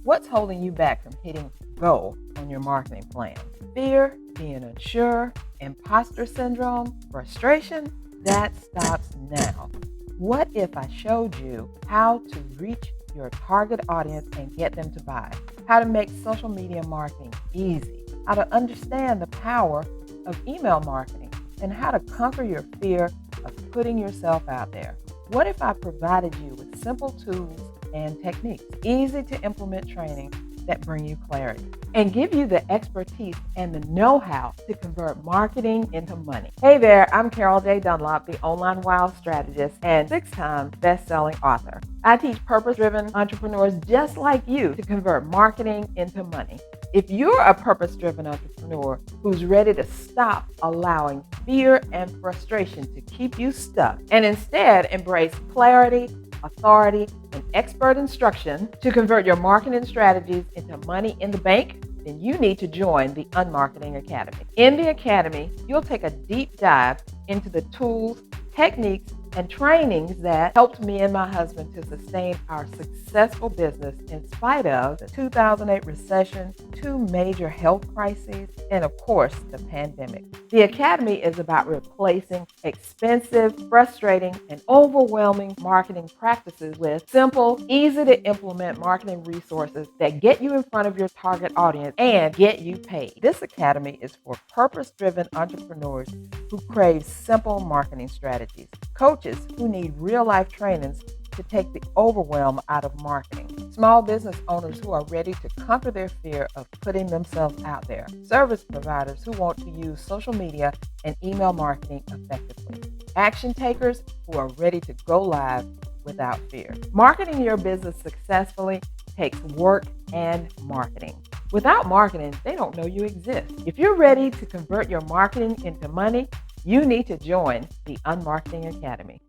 What's holding you back from hitting go on your marketing plan? Fear, being unsure, imposter syndrome, frustration? That stops now. What if I showed you how to reach your target audience and get them to buy? How to make social media marketing easy? How to understand the power of email marketing? And how to conquer your fear of putting yourself out there? What if I provided you with simple tools and techniques, easy to implement training that bring you clarity, and give you the expertise and the know-how to convert marketing into money? Hey there, I'm Carol J. Dunlop, the online wild strategist and 6-time best-selling author. I teach purpose-driven entrepreneurs just like you to convert marketing into money. If you're a purpose-driven entrepreneur who's ready to stop allowing fear and frustration to keep you stuck and instead embrace clarity, authority, and expert instruction to convert your marketing strategies into money in the bank, then you need to join the Unmarketing Academy. In the Academy, you'll take a deep dive into the tools, techniques, and trainings that helped me and my husband to sustain our successful business in spite of the 2008 recession, 2 major health crises, and of course, the pandemic. The Academy is about replacing expensive, frustrating, and overwhelming marketing practices with simple, easy to implement marketing resources that get you in front of your target audience and get you paid. This Academy is for purpose-driven entrepreneurs who crave simple marketing strategies, coaches who need real-life trainings to take the overwhelm out of marketing, small business owners who are ready to conquer their fear of putting themselves out there, service providers who want to use social media and email marketing effectively, action takers who are ready to go live without fear. Marketing your business successfully takes work and marketing. Without marketing, they don't know you exist. If you're ready to convert your marketing into money, you need to join the Unmarketing Academy.